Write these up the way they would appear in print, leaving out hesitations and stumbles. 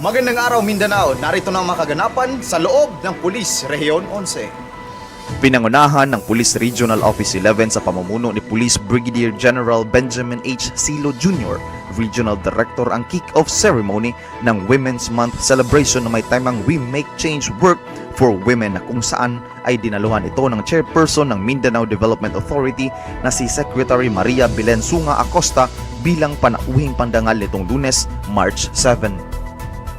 Magandang araw Mindanao, narito na ang mga kaganapan sa loob ng Pulis Rehiyon Onse. Pinangunahan ng Pulis Regional Office 11 sa pamumuno ni Police Brigadier General Benjamin H. Silo Jr., Regional Director ang kick-off ceremony ng Women's Month celebration na may temang We Make Change Work for Women na kung saan ay dinaluhan ito ng chairperson ng Mindanao Development Authority na si Secretary Maria Bilensunga Acosta bilang panauhing pandangal nitong Lunes, March 7.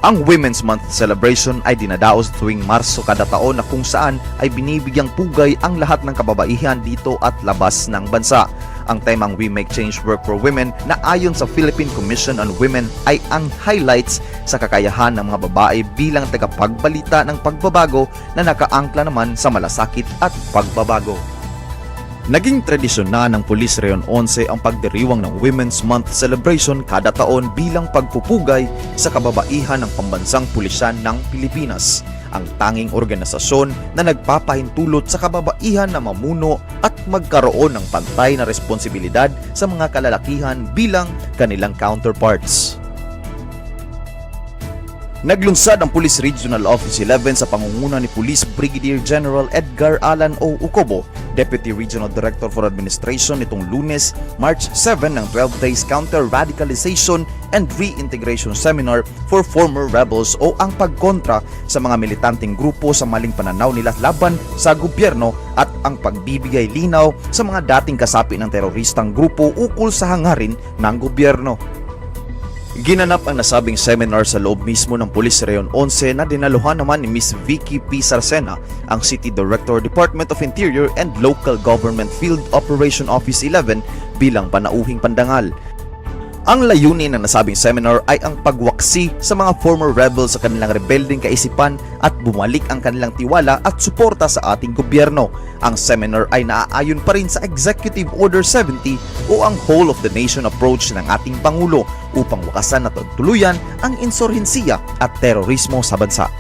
Ang Women's Month celebration ay dinadaos tuwing Marso kada taon na kung saan ay binibigyang pugay ang lahat ng kababaihan dito at labas ng bansa. Ang temang We Make Change Work for Women na ayon sa Philippine Commission on Women ay ang highlights sa kakayahan ng mga babae bilang tagapagbalita ng pagbabago na nakaangkla naman sa malasakit at pagbabago. Naging tradisyon na ng Pulis Rehiyon Onse ang pagdiriwang ng Women's Month celebration kada taon bilang pagpupugay sa kababaihan ng pambansang pulisyan ng Pilipinas, ang tanging organisasyon na nagpapahintulot sa kababaihan na mamuno at magkaroon ng pantay na responsibilidad sa mga kalalakihan bilang kanilang counterparts. Naglunsad ang Police Regional Office 11 sa pangunguna ni Police Brigadier General Edgar Alan O. Ucobo, Deputy Regional Director for Administration nitong Lunes, March 7 ng 12 Days Counter-Radicalization and Reintegration Seminar for Former Rebels o ang pagkontra sa mga militanteng grupo sa maling pananaw nila laban sa gobyerno at ang pagbibigay linaw sa mga dating kasapi ng teroristang grupo ukol sa hangarin ng gobyerno. Ginanap ang nasabing seminar sa loob mismo ng Pulis Rehiyon Onse na dinaluhan naman ni Ms. Vicky P. Sarcena, ang City Director, Department of Interior and Local Government Field Operation Office 11 bilang panauhing pandangal. Ang layunin ng nasabing seminar ay ang pagwaksi sa mga former rebels sa kanilang rebelding kaisipan at bumalik ang kanilang tiwala at suporta sa ating gobyerno. Ang seminar ay naaayon pa rin sa Executive Order 70 o ang whole of the nation approach ng ating Pangulo upang wakasan at tuluyan ang insurhensiya at terorismo sa bansa.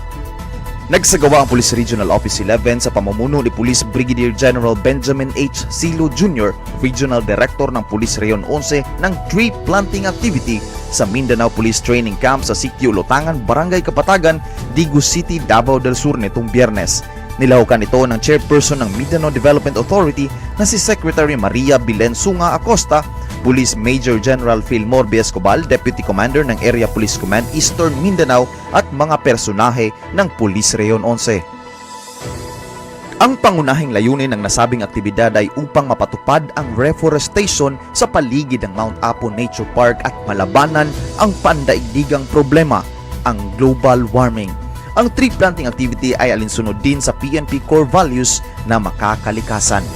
Nagsagawa ang Police Regional Office 11 sa pamumuno ni Police Brigadier General Benjamin H. Silo Jr., Regional Director ng Police Rehiyon Onse ng tree planting activity sa Mindanao Police Training Camp sa Sitio Lotangan, Barangay Kapatagan, Digu City, Davao del Sur nitong Biyernes. Nilahukan ito ng chairperson ng Mindanao Development Authority na si Secretary Maria Bilensunga Acosta, Police Major General Fillmore B. Escobar, Deputy Commander ng Area Police Command Eastern Mindanao at mga personahe ng Police Rehiyon Onse. Ang pangunahing layunin ng nasabing aktibidad ay upang mapatupad ang reforestation sa paligid ng Mount Apo Nature Park at malabanan ang pandaigdigang problema, ang global warming. Ang tree planting activity ay alinsunod din sa PNP core values na makakalikasan.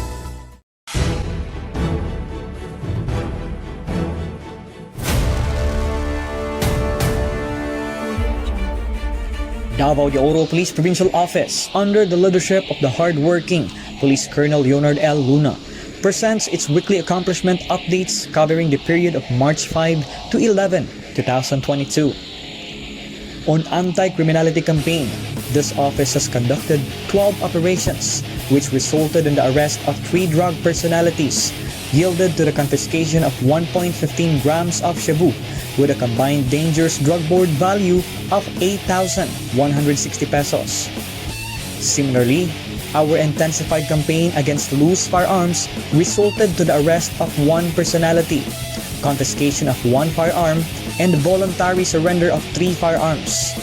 Davao de Oro Police Provincial Office, under the leadership of the hard-working Police Colonel Leonard L. Luna, presents its weekly accomplishment updates covering the period of March 5 to 11, 2022. On anti-criminality campaign, this office has conducted 12 operations, which resulted in the arrest of 3 drug personalities, yielded to the confiscation of 1.15 grams of shabu, with a combined dangerous drug board value of 8,160 pesos. Similarly, our intensified campaign against loose firearms resulted to the arrest of 1 personality, confiscation of 1 firearm, and voluntary surrender of 3 firearms.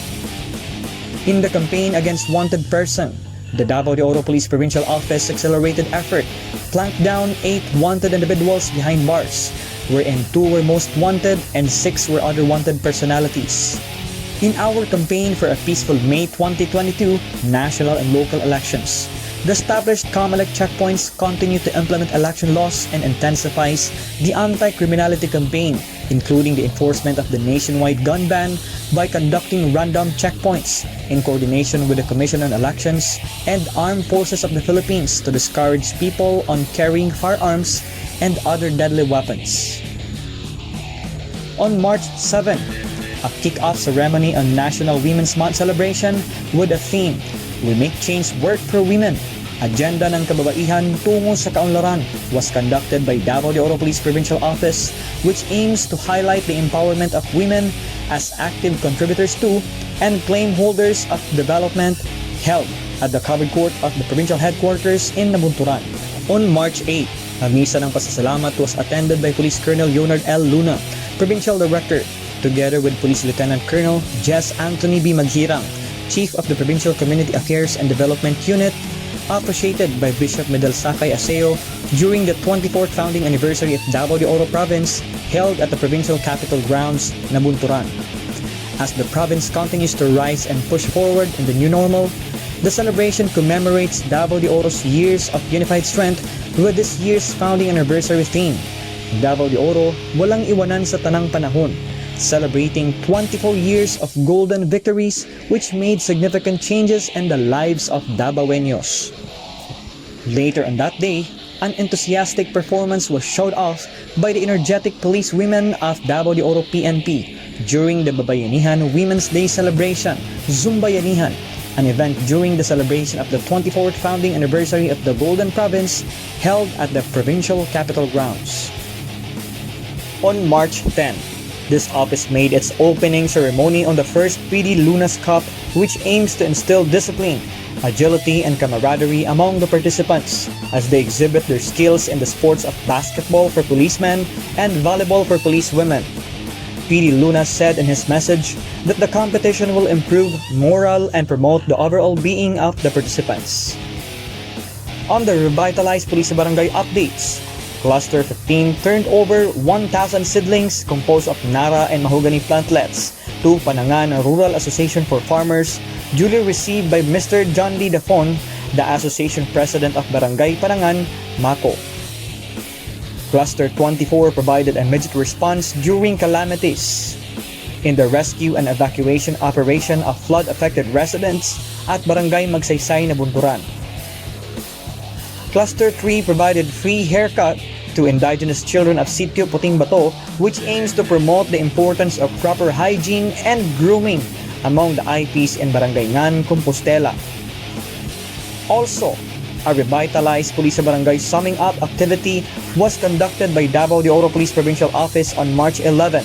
In the campaign against wanted person, the Davao de Oro Police Provincial Office accelerated effort clamped down 8 wanted individuals behind bars, wherein 2 were most wanted and 6 were other wanted personalities. In our campaign for a peaceful May 2022 national and local elections, the established COMELEC checkpoints continue to implement election laws and intensifies the anti-criminality campaign, including the enforcement of the nationwide gun ban by conducting random checkpoints in coordination with the Commission on Elections and Armed Forces of the Philippines to discourage people on carrying firearms and other deadly weapons. On March 7, a kick-off ceremony on National Women's Month celebration with a theme, We Make Change Work for Women, Agenda ng kababaihan tungo sa kaunlaran was conducted by Davao de Oro Police Provincial Office, which aims to highlight the empowerment of women as active contributors to and claim holders of development, held at the covered court of the provincial headquarters in Nabunturan. On March 8, ang misa ng pasasalamat was attended by Police Colonel Leonard L. Luna, Provincial Director, together with Police Lieutenant Colonel Jess Anthony B. Maghirang, Chief of the Provincial Community Affairs and Development Unit, appreciated by Bishop Medel Sakay Aseo during the 24th founding anniversary of Davao de Oro Province held at the provincial capital grounds, Nabunturan. As the province continues to rise and push forward in the new normal, the celebration commemorates Davao de Oro's years of unified strength with this year's founding anniversary theme, Davao de Oro, walang iwanan sa tanang panahon, celebrating 24 years of golden victories which made significant changes in the lives of Davaoeños. Later on that day, an enthusiastic performance was showed off by the energetic police women of Davao de Oro PNP during the Babayanihan Women's Day celebration, Zumbayanihan, an event during the celebration of the 24th founding anniversary of the Golden Province held at the provincial capital grounds. On March 10, this office made its opening ceremony on the first PD Lunas Cup, which aims to instill discipline, agility, and camaraderie among the participants as they exhibit their skills in the sports of basketball for policemen and volleyball for policewomen. PD Luna said in his message that the competition will improve morale and promote the overall being of the participants. On the revitalized Police Barangay updates, Cluster 15 turned over 1,000 seedlings composed of Nara and Mahogany plantlets to Panangan Rural Association for Farmers, duly received by Mr. John D. Dafon, the Association President of Barangay Panangan, Mako. Cluster 24 provided immediate response during calamities in the rescue and evacuation operation of flood-affected residents at Barangay Magsaysay, Nabunturan. Cluster 3 provided free haircut to indigenous children of Sitio Puting Bato, which aims to promote the importance of proper hygiene and grooming among the IPs in Barangay Ngan, Compostela. Also, a revitalized Police Barangay Summing Up activity was conducted by Davao de Oro Police Provincial Office on March 11,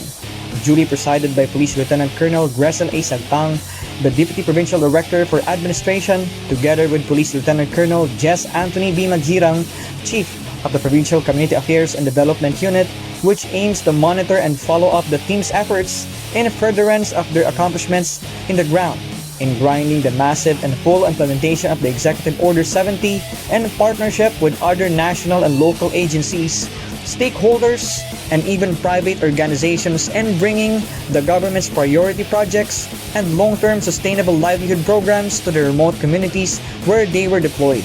duly presided by Police Lieutenant Colonel Gressel A. Sagtang, the Deputy Provincial Director for Administration, together with Police Lieutenant Colonel Jess Anthony B. Maghirang, Chief of the Provincial Community Affairs and Development Unit, which aims to monitor and follow up the team's efforts in furtherance of their accomplishments in the ground, in grinding the massive and full implementation of the Executive Order 70 in partnership with other national and local agencies, stakeholders, and even private organizations in bringing the government's priority projects and long-term sustainable livelihood programs to the remote communities where they were deployed.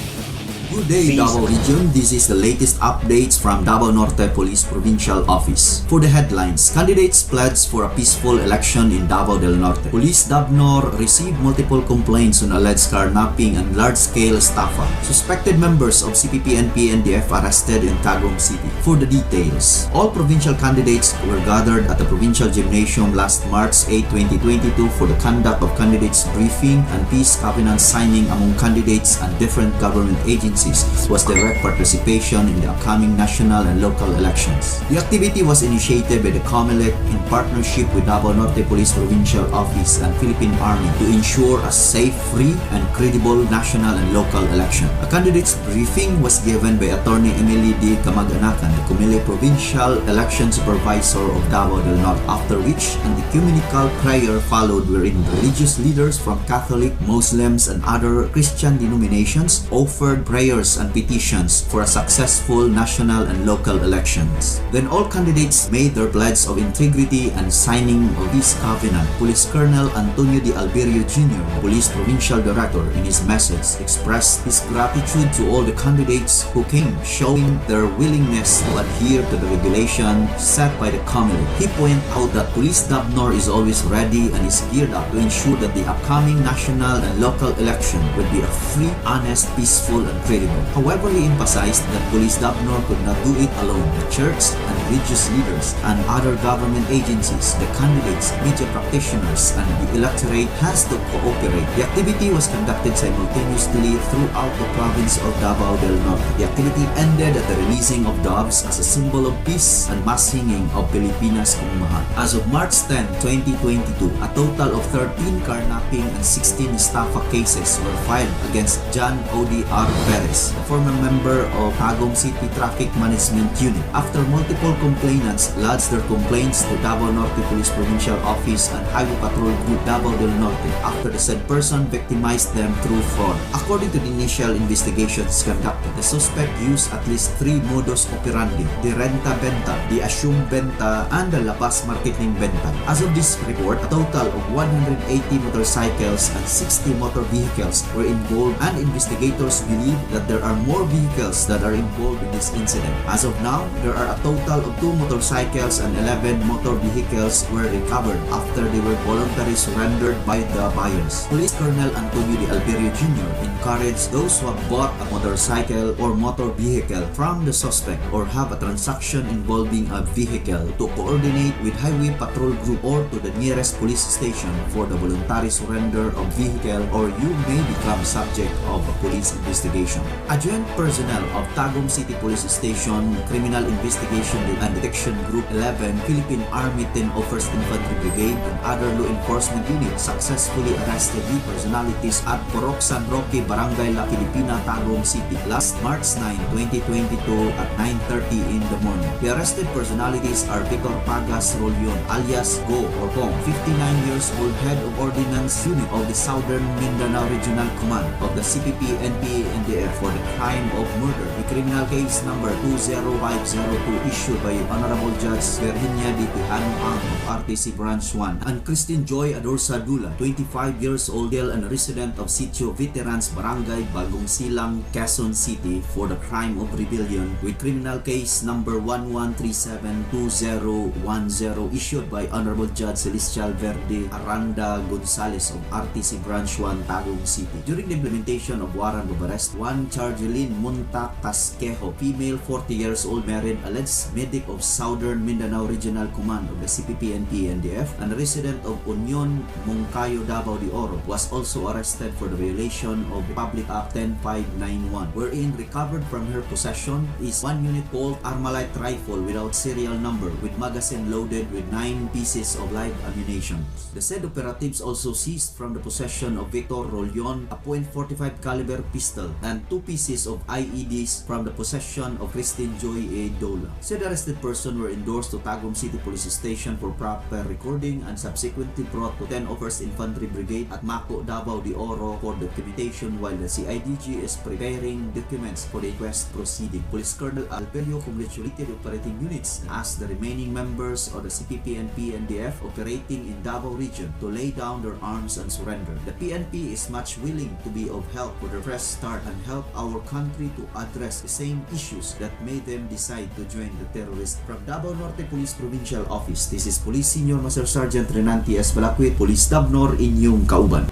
Good day, Davao Region. This is the latest updates from Davao Norte Police Provincial Office. For the headlines, candidates pledged for a peaceful election in Davao del Norte. Police Davnor received multiple complaints on alleged carnapping and large-scale estafa. Suspected members of CPP and PNDF arrested in Tagum City. For the details, all provincial candidates were gathered at the Provincial Gymnasium last March 8, 2022 for the conduct of candidates briefing and peace covenant signing among candidates and different government agencies was direct participation in the upcoming national and local elections. The activity was initiated by the COMELEC in partnership with Davao Norte Police Provincial Office and Philippine Army to ensure a safe, free, and credible national and local election. A candidate's briefing was given by Attorney Emily D. Kamag-Anakan, the COMELEC Provincial Election Supervisor of Davao del Norte, after which an ecumenical prayer followed wherein religious leaders from Catholic, Muslims, and other Christian denominations offered prayers and petitions for a successful national and local elections. Then all candidates made their pledge of integrity and signing of this covenant. Police Colonel Antonio D. Alberio Jr., Police Provincial Director, in his message expressed his gratitude to all the candidates who came, showing their willingness to adhere to the regulation set by the COMELEC. He pointed out that Police Davnor is always ready and is geared up to ensure that the upcoming national and local election will be a free, honest, peaceful, and credible. available. However, he emphasized that Police Dabnor could not do it alone. The church and religious leaders and other government agencies, the candidates, media practitioners, and the electorate has to cooperate. The activity was conducted simultaneously throughout the province of Davao del Norte. The activity ended at the releasing of doves as a symbol of peace and mass singing of Pilipinas Kung Mahal. As of March 10, 2022, a total of 13 carnapping and 16 estafa cases were filed against John O.D.R. Perez, the former member of Tagum City Traffic Management Unit. After multiple complainants lodged their complaints to Davao Norte Police Provincial Office and Highway Patrol Group Davao del Norte after the said person victimized them through fraud. According to the initial investigations conducted, the suspect used at least 3 modus operandi: the renta-benta, the assume-benta, and the labas marketing benta. As of this report, a total of 180 motorcycles and 60 motor vehicles were involved, and investigators believe that there are more vehicles that are involved in this incident. As of now, there are a total of 2 motorcycles and 11 motor vehicles were recovered after they were voluntarily surrendered by the buyers. Police Colonel Antonio de Alberio Jr. encouraged those who have bought a motorcycle or motor vehicle from the suspect or have a transaction involving a vehicle to coordinate with Highway Patrol Group or to the nearest police station for the voluntary surrender of vehicle, or you may become subject of a police investigation. Adjoint personnel of Tagum City Police Station Criminal Investigation and Detection Group 11, Philippine Army 10 of 1st Infantry Brigade, and other law enforcement units successfully arrested the personalities at Porok San Roque, Barangay La Filipina, Tagum City last March 9, 2022 at 9:30 in the morning. The arrested personalities are Victor Pagas Rolyon alias Go or Kong, 59 years old, head of Ordnance Unit of the Southern Mindanao Regional Command of the CPP, NPA, NDF for the crime of murder. The criminal case number 20502 issued by Honorable Judge Virginia D. Tejano Ang of RTC Branch 1, and Christine Joy Adorsa Dula, 25 years old, and a resident of Sitio Veterans Barangay Bagong Silang, Quezon City for the crime of rebellion, with criminal case number 11372010 issued by Honorable Judge Celestial Verde Aranda Gonzales of RTC Branch 1, Tagum City. During the implementation of warrant of arrest, one Charjeline Munta Casquejo, female, 40 years old, married, alleged medic of Southern Mindanao Regional Command of the CPP, NPA, NDF, and a resident of Union, Moncayo, Davao de Oro, was also arrested for the violation of Republic Act 10591, wherein recovered from her possession is 1 unit called Armalite rifle without serial number with magazine loaded with 9 pieces of live ammunition. The said operatives also seized from the possession of Victor Rolyon a .45 caliber pistol and 2 pieces of IEDs from the possession of Christine Joy A. Dola. Said arrested person were endorsed to Tagum City Police Station for proper recording and subsequently brought to 10 of 1st Infantry Brigade at Mako, Davao de Oro for documentation, while the CIDG is preparing documents for the inquest proceeding. Police Colonel Alberio congratulated operating units and asked the remaining members of the CPP and PNDF operating in Davao region to lay down their arms and surrender. The PNP is much willing to be of help for the fresh start and help our country to address the same issues that made them decide to join the terrorists. From Davao Norte Police Provincial Office, this is Police Senior Master Sergeant Renanti S. Balakwit, Police Dabnor, inyong kauban.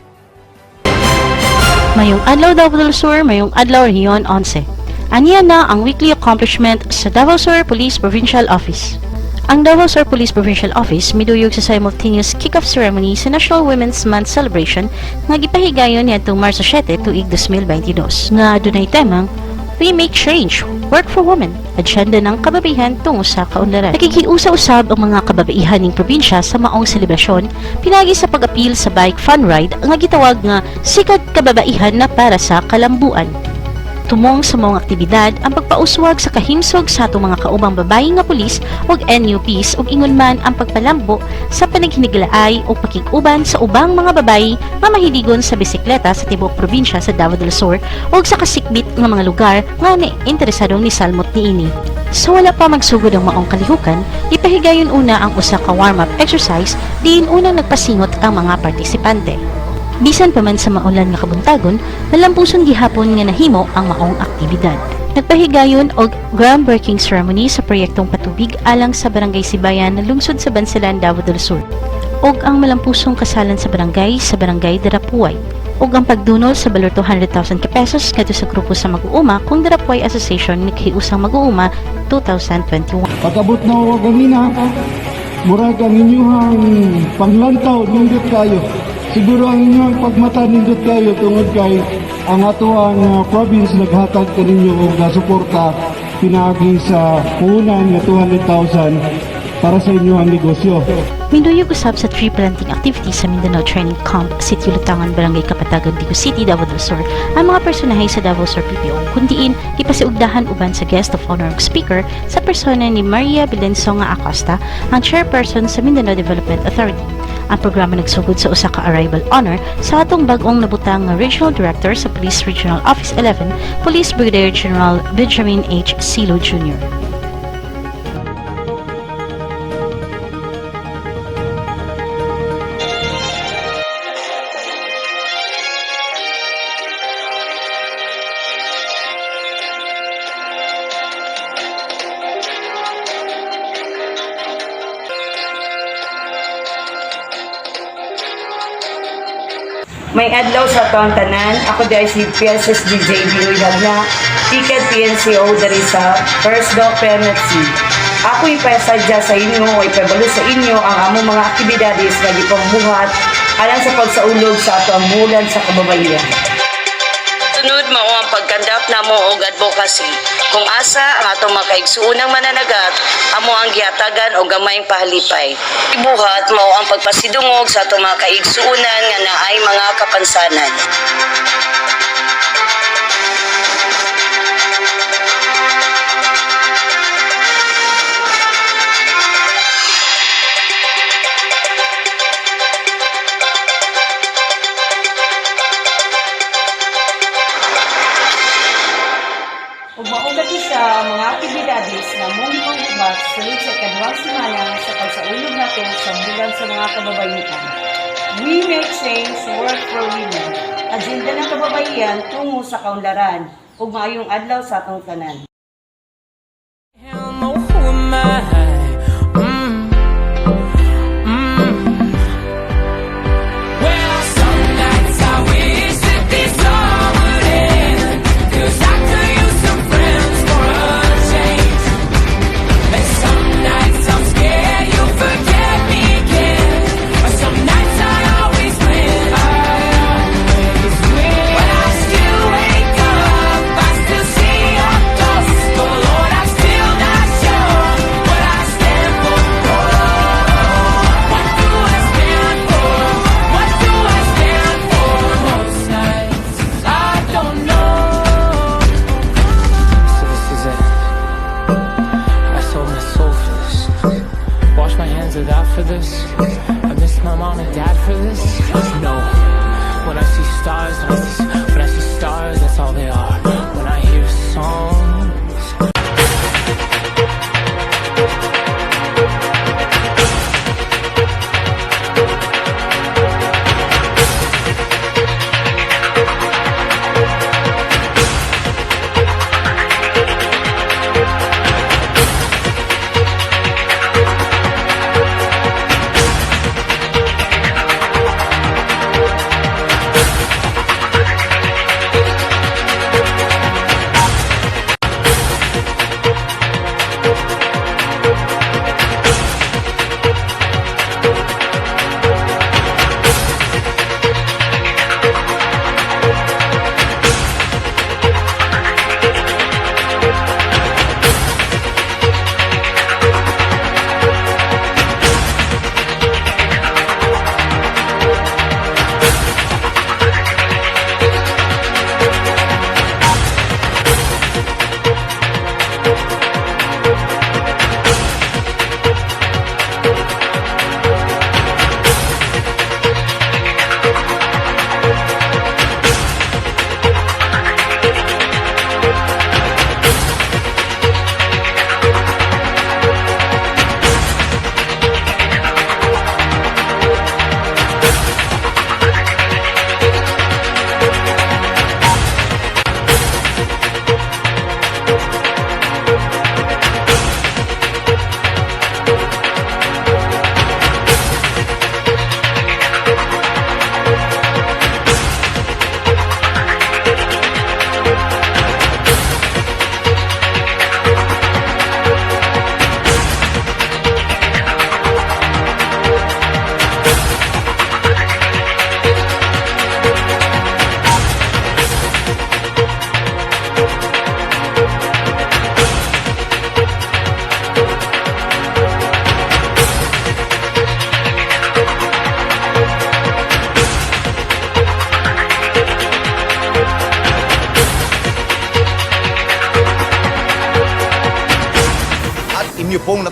Mayong adlaw Davao del Sur, mayong adlaw Rehiyon Onse. Aniya na ang weekly accomplishment sa Davao Sur Police Provincial Office. Ang Davao Sur Police Provincial Office miduyog sa simultaneous kick-off ceremony sa National Women's Month celebration nga gipahigayon niadtong Marso 7 tuig 2022 nga adunay temang We Make Change, Work for Women, adyenda ng kababaihan tungo sa kaunlaran. Nakikiusa-usab ang mga kababaihan ng probinsya sa maong selebrasyon pinagi sa pag-apil sa bike fun ride nga gitawag nga Sikat Kababaihan na para sa Kalambuan. Tumong sa mga aktibidad ang pagpauswag sa kahimsog sa atong mga kaubang babae nga pulis ug NUPs ug ingon man ang pagpalambo sa panaghiniglaay o pakig-uban sa ubang mga babae nga mahiligon sa bisikleta sa tibuok probinsya sa Davao del Sur ug sa kasikbit nga mga lugar nga interesadong ni salmot niini. Sa wala pa magsugod ang maong kalihukan, ipahigayon una ang usa ka warm-up exercise diin unang nagpasingot ang mga partisipante. Bisan pa man sa maulan nga kabuntagon, nalampuson gihapon nga nahimo ang maong aktibidad. Nagpahigayon og groundbreaking ceremony sa proyektong patubig alang sa Barangay Sibayan na lungsod sa Bansalan, Davao del Sur, og ang malampusong kasalan sa Barangay Darapuay. ug ang pagdunol sa balor 200,000 ka pesos ngadto sa grupo sa mag-uuma kung Darapoy Association ni Kiusang Mag-uuma 2021. Pagabot na ako ganina, murag ang inyong panglantaw, nindot kayo. Siguro ang inyong pagmata, nindot kayo tungod kay ang ato ang province naghatag kaninyo o nasuporta pinagi sa puhunan na 200,000 para sa inyong negosyo. Minduyog usab sa tree planting activity sa Mindanao Training Camp, Sitio Lutangan, Barangay Kapatagan, Digo City, Davao del Sur. Ang mga personahe sa Davao Sur PPO kundiin ipasiugdahan uban sa guest of honor speaker sa persona ni Maria Belensonga Acosta, ang chairperson sa Mindanao Development Authority. Ang programa nagsugod sa usa ka arrival honor sa atong bag-ong nabutang nga Regional Director sa Police Regional Office 11, Police Brigadier General Benjamin H. Silo Jr. May adlaw sa atong tanan. Ako dahil si PSS DJ Biloyag na ticket PNCO dari sa First Doc PMFC. Ako ipasadya sa inyo o ipabalo sa inyo ang among mga aktibidades na gipambuhat alang sa pagsaulog sa atong bulan sa kababayan. Sunod mao ang pagkandap namo og advocacy. Kung asa ang atong mga kaigsuunang mananagat, amo ang gihatagan og gamayng pahalipay. Ibuhat mao ang pagpasidungog sa atong mga kaigsuunan nga naay mga kapansanan. Ug maugat sa mga aktibidades na mong pangbuhat sunod sa ikaduhang semana sa pagsaulog nato sa bulan sa mga kababaihan. We make change work for women. Agenda ng kababaihan tungo sa kaunlaran ug maayong adlaw sa atong tanan.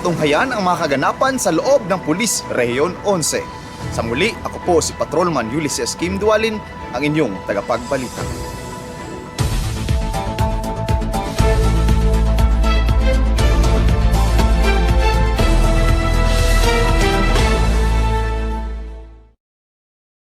matunghayan ang mga kaganapan sa loob ng Pulis Rehiyon Onse. Sa muli, ako po si Patrolman Ulysses Kim Dualin, ang inyong tagapagbalita.